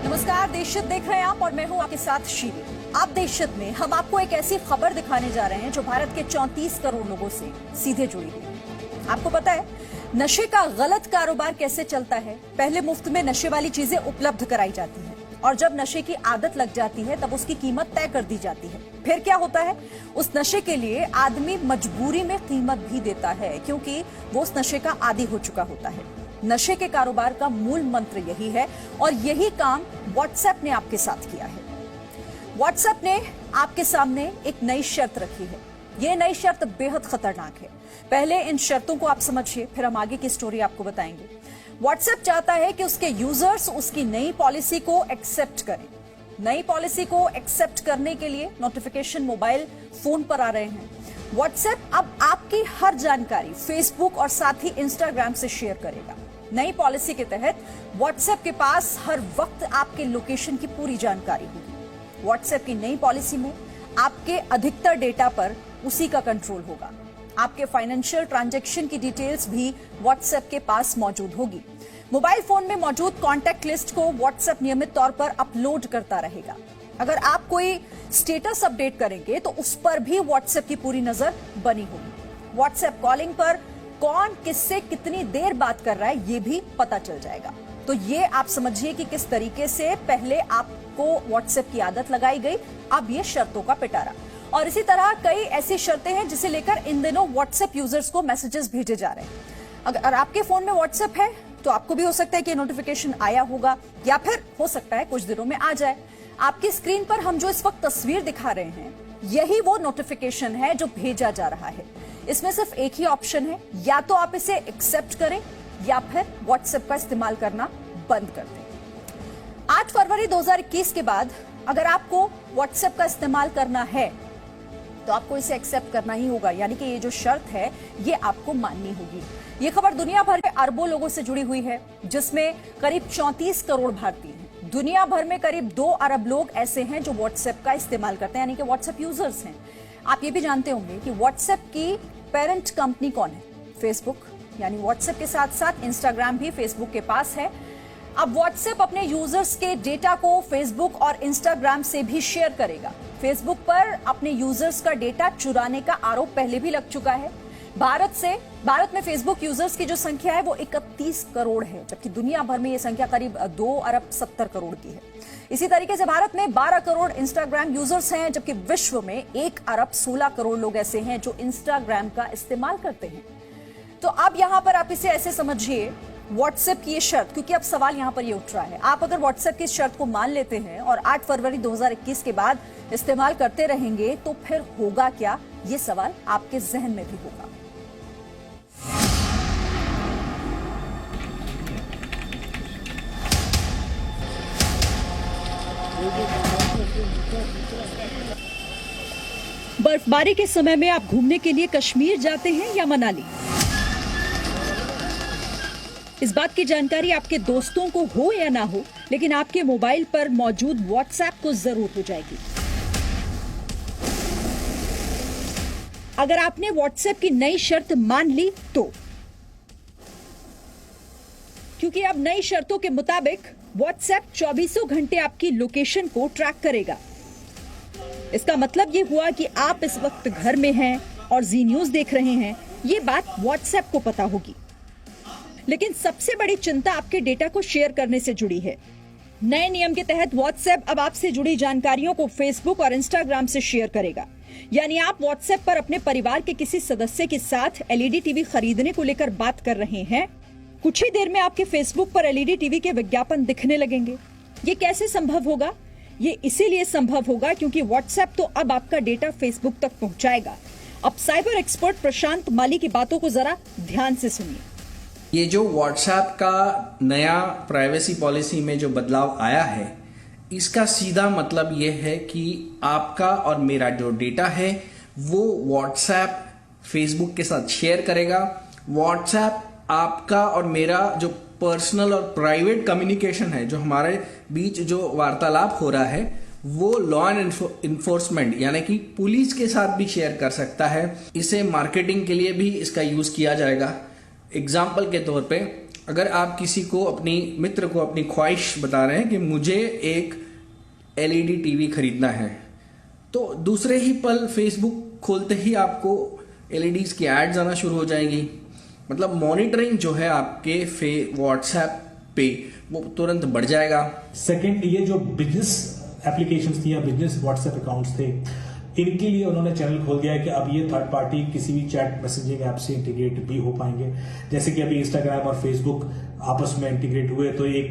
नमस्कार, देशहित देख रहे हैं आप और मैं हूं आपके साथ शीली। आप देशहित में हम आपको एक ऐसी खबर दिखाने जा रहे हैं जो भारत के 34 करोड़ लोगों से सीधे जुड़ी हुई है। आपको पता है नशे का गलत कारोबार कैसे चलता है? पहले मुफ्त में नशे वाली चीजें उपलब्ध कराई जाती हैं और जब नशे की आदत लग जाती है तब उसकी कीमत तय कर दी जाती है। फिर क्या होता है? उस नशे के लिए आदमी मजबूरी में कीमत भी देता है क्योंकि वो उस नशे का आदी हो चुका होता है। नशे के कारोबार का मूल मंत्र यही है और यही काम व्हाट्सएप ने आपके साथ किया है। व्हाट्सएप ने आपके सामने एक नई शर्त रखी है। ये नई शर्त बेहद खतरनाक है। पहले इन शर्तों को आप समझिए, फिर हम आगे की स्टोरी आपको बताएंगे। व्हाट्सएप चाहता है कि उसके यूजर्स उसकी नई पॉलिसी को एक्सेप्ट करें। नई पॉलिसी को एक्सेप्ट करने के लिए नोटिफिकेशन मोबाइल फोन पर आ रहे हैं। व्हाट्सएप अब आपकी हर जानकारी फेसबुक और साथ ही इंस्टाग्राम से शेयर करेगा। नई पॉलिसी के तहत व्हाट्सएप के पास हर वक्त आपके लोकेशन की पूरी जानकारी होगी। व्हाट्सएप की नई पॉलिसी में आपके अधिकतर डेटा पर उसी का कंट्रोल होगा। आपके फाइनेंशियल ट्रांजैक्शन की डिटेल्स भी व्हाट्सएप के पास मौजूद होगी। मोबाइल फोन में मौजूद कॉन्टैक्ट लिस्ट को व्हाट्सएप नियमित तौर पर अपलोड करता रहेगा। अगर आप कोई स्टेटस अपडेट करेंगे तो उस पर भी व्हाट्सएप की पूरी नजर बनी होगी। व्हाट्सएप कॉलिंग पर कौन किससे कितनी देर बात कर रहा है ये भी पता चल जाएगा। तो ये आप समझिए कि किस तरीके से पहले आपको व्हाट्सएप की आदत लगाई गई, अब ये शर्तों का पिटारा। और इसी तरह कई ऐसी शर्तें हैं जिसे लेकर इन दिनों व्हाट्सएप यूजर्स को मैसेजेस भेजे जा रहे हैं। अगर आपके फोन में व्हाट्सएप है तो आपको भी हो सकता है कि नोटिफिकेशन आया होगा या फिर हो सकता है कुछ दिनों में आ जाए। आपकी स्क्रीन पर हम जो इस वक्त तस्वीर दिखा रहे हैं यही वो नोटिफिकेशन है जो भेजा जा रहा है। इसमें सिर्फ एक ही ऑप्शन है, या तो आप इसे एक्सेप्ट करें या फिर व्हाट्सएप का इस्तेमाल करना बंद कर दें। 8 फरवरी 2021 के बाद अगर आपको व्हाट्सएप का इस्तेमाल करना है तो आपको इसे एक्सेप्ट करना ही होगा, यानी कि ये जो शर्त है ये आपको माननी होगी। ये खबर दुनिया भर में अरबों लोगों से जुड़ी हुई है जिसमें करीब 34 करोड़ भारतीय हैं। दुनिया भर में करीब 2 अरब लोग ऐसे हैं जो व्हाट्सएप का इस्तेमाल करते हैं, यानी कि व्हाट्सएप यूजर्स हैं। आप ये भी जानते होंगे कि व्हाट्सएप की पेरेंट कंपनी कौन है? फेसबुक। यानी व्हाट्सएप के साथ साथ इंस्टाग्राम भी फेसबुक के पास है। अब व्हाट्सएप अपने यूजर्स के डेटा को फेसबुक और इंस्टाग्राम से भी शेयर करेगा। फेसबुक पर अपने यूजर्स का डेटा चुराने का आरोप पहले भी लग चुका है। भारत में फेसबुक यूजर्स की जो संख्या है वो 31 करोड़ है, जबकि दुनिया भर में ये संख्या करीब 2 अरब 70 करोड़ की है। इसी तरीके से भारत में 12 करोड़ इंस्टाग्राम यूजर्स हैं, जबकि विश्व में 1 अरब 16 करोड़ लोग ऐसे हैं जो इंस्टाग्राम का इस्तेमाल करते हैं। तो अब यहां पर आप इसे ऐसे समझिए, व्हाट्सएप की ये शर्त, क्योंकि अब सवाल यहां पर ये उठ रहा है, आप अगर व्हाट्सएप की शर्त को मान लेते हैं और 8 फरवरी 2021 के बाद इस्तेमाल करते रहेंगे तो फिर होगा क्या? ये सवाल आपके जहन में भी होगा। बर्फबारी के समय में आप घूमने के लिए कश्मीर जाते हैं या मनाली? इस बात की जानकारी आपके दोस्तों को हो या ना हो, लेकिन आपके मोबाइल पर मौजूद व्हाट्सएप को जरूर हो जाएगी। अगर आपने व्हाट्सएप की नई शर्त मान ली तो, क्योंकि अब नई शर्तों के मुताबिक व्हाट्सएप 24 घंटे आपकी लोकेशन को ट्रैक करेगा। इसका मतलब ये हुआ कि आप इस वक्त घर में हैं और जी न्यूज देख रहे हैं, ये बात व्हाट्सएप को पता होगी। लेकिन सबसे बड़ी चिंता आपके डेटा को शेयर करने से जुड़ी है। नए नियम के तहत व्हाट्सएप अब आपसे जुड़ी जानकारियों को फेसबुक और इंस्टाग्राम से शेयर करेगा। यानी आप व्हाट्सएप पर अपने परिवार के किसी सदस्य के साथ एलईडी टीवी खरीदने को लेकर बात कर रहे हैं, कुछ ही देर में आपके फेसबुक पर एलईडी टीवी के विज्ञापन दिखने लगेंगे। ये कैसे संभव होगा? ये इसीलिए संभव होगा क्योंकि व्हाट्सएप तो अब आपका डेटा फेसबुक तक पहुंचाएगा। अब साइबर एक्सपर्ट प्रशांत माली की बातों को जरा ध्यान से सुनिए। ये जो व्हाट्सएप का नया प्राइवेसी पॉलिसी में जो बदलाव आया है, इसका सीधा मतलब ये है कि आपका और मेरा जो डेटा है वो व्हाट्सएप फेसबुक के साथ शेयर करेगा। व्हाट्सएप आपका और मेरा जो पर्सनल और प्राइवेट कम्युनिकेशन है, जो हमारे बीच जो वार्तालाप हो रहा है, वो लॉ एंड इन्फोर्समेंट यानी कि पुलिस के साथ भी शेयर कर सकता है। इसे मार्केटिंग के लिए भी इसका यूज किया जाएगा। एग्जाम्पल के तौर पे अगर आप किसी को, अपनी मित्र को अपनी ख्वाहिश बता रहे हैं कि मुझे एक एलईडी टीवी खरीदना है, तो दूसरे ही पल फेसबुक खोलते ही आपको एलईडीज की एड्स आना शुरू हो जाएंगी। मतलब मॉनिटरिंग जो है आपके व्हाट्सएप पे वो तुरंत बढ़ जाएगा। सेकंड, ये जो बिजनेस एप्लीकेशंस थी या बिजनेस व्हाट्सएप अकाउंट्स थे, इनके लिए उन्होंने चैनल खोल दिया है कि अब ये थर्ड पार्टी किसी भी चैट मैसेजिंग ऐप से इंटीग्रेट भी हो पाएंगे। जैसे कि अभी इंस्टाग्राम और फेसबुक आपस में इंटीग्रेट हुए तो एक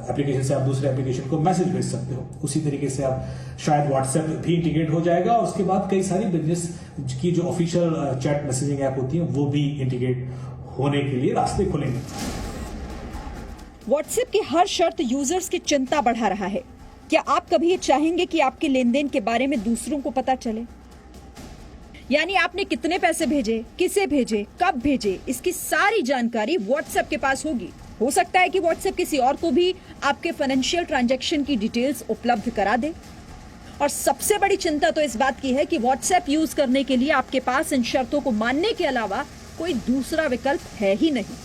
एप्लीकेशन से आप दूसरे एप्लीकेशन को मैसेज भेज सकते हो, उसी तरीके से आप शायद व्हाट्सएप भी इंटीग्रेट हो जाएगा और उसके बाद कई सारी बिजनेस की जो ऑफिशियल चैट मैसेजिंग ऐप होती है वो भी इंटीग्रेट होने के लिए रास्ते खुलेंगे। व्हाट्सएप की हर शर्त यूजर्स की चिंता बढ़ा रहा है। क्या आप कभी ये चाहेंगे कि आपके लेन देन के बारे में दूसरों को पता चले? यानी आपने कितने पैसे भेजे, किसे भेजे, कब भेजे, इसकी सारी जानकारी व्हाट्सएप के पास होगी। हो सकता है कि व्हाट्सएप किसी और को भी आपके फाइनेंशियल ट्रांजैक्शन की डिटेल्स उपलब्ध करा दे। और सबसे बड़ी चिंता तो इस बात की है कि व्हाट्सएप यूज करने के लिए आपके पास इन शर्तों को मानने के अलावा कोई दूसरा विकल्प है ही नहीं।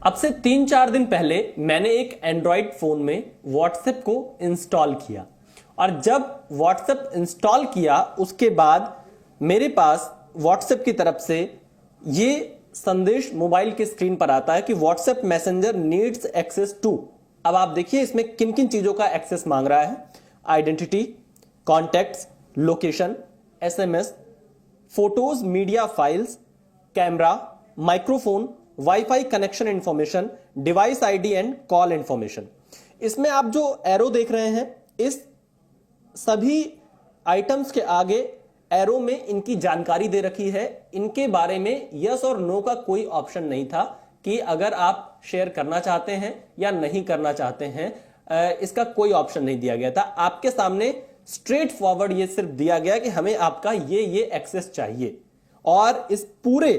अब से 3-4 दिन पहले मैंने एक एंड्रॉइड फोन में व्हाट्सएप को इंस्टॉल किया और जब व्हाट्सएप इंस्टॉल किया उसके बाद मेरे पास व्हाट्सएप की तरफ से ये संदेश मोबाइल के स्क्रीन पर आता है कि WhatsApp Messenger needs access to. अब आप देखिए इसमें किन किन चीजों का एक्सेस मांग रहा है। Identity, contacts, location, SMS, photos, media files, camera, microphone, wifi connection information, device ID and call information. इसमें आप जो एरो देख रहे हैं, इस सभी आइटम्स के आगे एरो में इनकी जानकारी दे रखी है। इनके बारे में यस और नो का कोई ऑप्शन नहीं था कि अगर आप शेयर करना चाहते हैं या नहीं करना चाहते हैं, इसका कोई ऑप्शन नहीं दिया गया था। आपके सामने स्ट्रेट फॉरवर्ड ये सिर्फ दिया गया कि हमें आपका ये एक्सेस चाहिए। और इस पूरे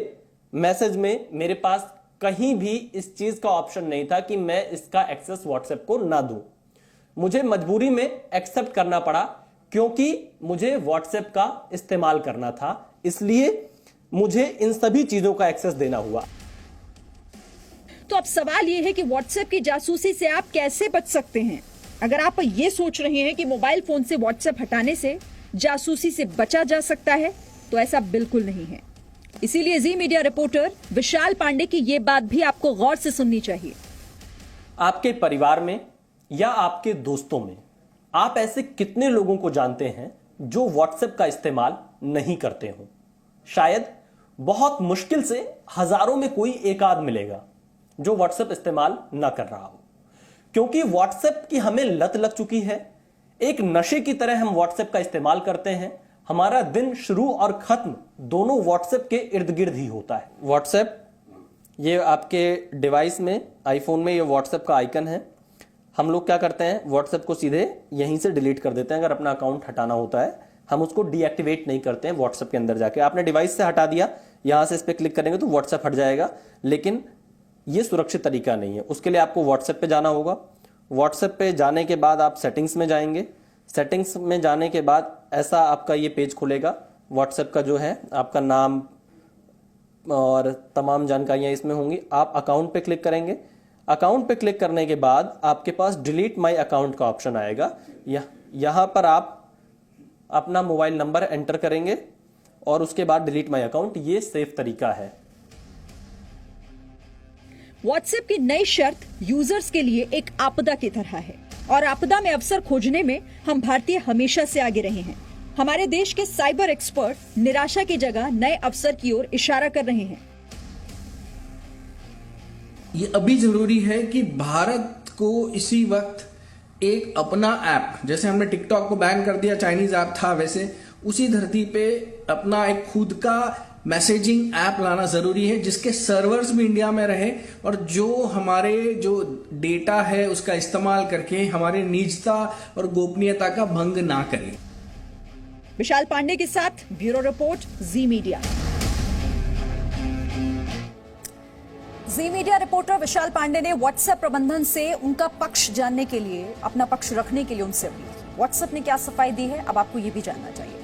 मैसेज में मेरे पास कहीं भी इस चीज का ऑप्शन नहीं था कि मैं इसका एक्सेस व्हाट्सएप को ना दूं। मुझे मजबूरी में एक्सेप्ट करना पड़ा क्योंकि मुझे व्हाट्सएप का इस्तेमाल करना था, इसलिए मुझे इन सभी चीजों का एक्सेस देना हुआ। तो अब सवाल यह है कि व्हाट्सएप की जासूसी से आप कैसे बच सकते हैं? अगर आप ये सोच रहे हैं कि मोबाइल फोन से व्हाट्सएप हटाने से जासूसी से बचा जा सकता है, तो ऐसा बिल्कुल नहीं है। इसीलिए जी मीडिया रिपोर्टर विशाल पांडे की यह बात भी आपको गौर से सुननी चाहिए। आपके परिवार में या आपके दोस्तों में आप ऐसे कितने लोगों को जानते हैं जो व्हाट्सएप का इस्तेमाल नहीं करते हो? शायद बहुत मुश्किल से हजारों में कोई एक आध मिलेगा जो व्हाट्सएप इस्तेमाल ना कर रहा हो, क्योंकि व्हाट्सएप की हमें लत लग चुकी है। एक नशे की तरह हम व्हाट्सएप का इस्तेमाल करते हैं। हमारा दिन शुरू और खत्म दोनों व्हाट्सएप के इर्द गिर्द ही होता है। व्हाट्सएप, ये आपके डिवाइस में, आईफोन में ये व्हाट्सएप का आइकन है। हम लोग क्या करते हैं, व्हाट्सएप को सीधे यहीं से डिलीट कर देते हैं। अगर अपना अकाउंट हटाना होता है, हम उसको डीएक्टिवेट नहीं करते हैं व्हाट्सएप के अंदर जाके। आपने डिवाइस से हटा दिया, यहां से इस पर क्लिक करेंगे तो व्हाट्सएप हट जाएगा, लेकिन ये सुरक्षित तरीका नहीं है। उसके लिए आपको व्हाट्सएप पे जाना होगा। व्हाट्सएप पे जाने के बाद आप सेटिंग्स में जाएंगे। सेटिंग्स में जाने के बाद ऐसा आपका ये पेज खुलेगा। व्हाट्सएप का जो है आपका नाम और तमाम जानकारियां इसमें होंगी। आप अकाउंट पे क्लिक करेंगे। अकाउंट पे क्लिक करने के बाद आपके पास डिलीट माय अकाउंट का ऑप्शन आएगा। यहां पर आप अपना मोबाइल नंबर एंटर करेंगे और उसके बाद डिलीट माय अकाउंट। ये सेफ तरीका है। व्हाट्सएप की नई शर्त यूजर्स के लिए एक आपदा की तरह है और आपदा में अवसर खोजने में हम भारतीय हमेशा से आगे रहे हैं। हमारे देश के साइबर एक्सपर्ट निराशा की जगह नए अवसर की ओर इशारा कर रहे हैं। ये अभी जरूरी है कि भारत को इसी वक्त एक अपना ऐप, जैसे हमने टिकटॉक को बैन कर दिया, चाइनीज ऐप था, वैसे उसी धरती पे अपना एक खुद का मैसेजिंग ऐप लाना जरूरी है, जिसके सर्वर्स भी इंडिया में रहे और जो हमारे जो डेटा है उसका इस्तेमाल करके हमारे निजता और गोपनीयता का भंग ना करे। विशाल पांडे के साथ ब्यूरो रिपोर्ट, जी मीडिया। जी मीडिया रिपोर्टर विशाल पांडे ने व्हाट्सएप प्रबंधन से उनका पक्ष जानने के लिए, अपना पक्ष रखने के लिए उनसे अपील की। व्हाट्सएप ने क्या सफाई दी है, अब आपको ये भी जानना चाहिए।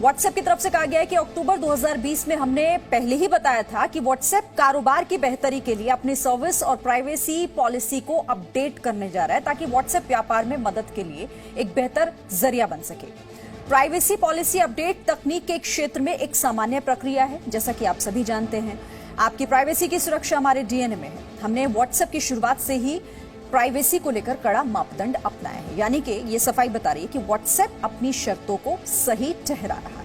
व्हाट्सएप की तरफ से कहा गया है कि अक्टूबर 2020 में हमने पहले ही बताया था कि व्हाट्सएप कारोबार की बेहतरी के लिए अपनी सर्विस और प्राइवेसी पॉलिसी को अपडेट करने जा रहा है ताकि व्हाट्सएप व्यापार में मदद के लिए एक बेहतर जरिया बन सके। प्राइवेसी पॉलिसी अपडेट तकनीक के क्षेत्र में एक सामान्य प्रक्रिया है। जैसा कि आप सभी जानते हैं, आपकी प्राइवेसी की सुरक्षा हमारे डीएनए में है। हमने व्हाट्सएप की शुरुआत से ही प्राइवेसी को लेकर कड़ा मापदंड अपनाया है, यानी कि ये सफाई बता रही है कि व्हाट्सएप अपनी शर्तों को सही ठहरा रहा है।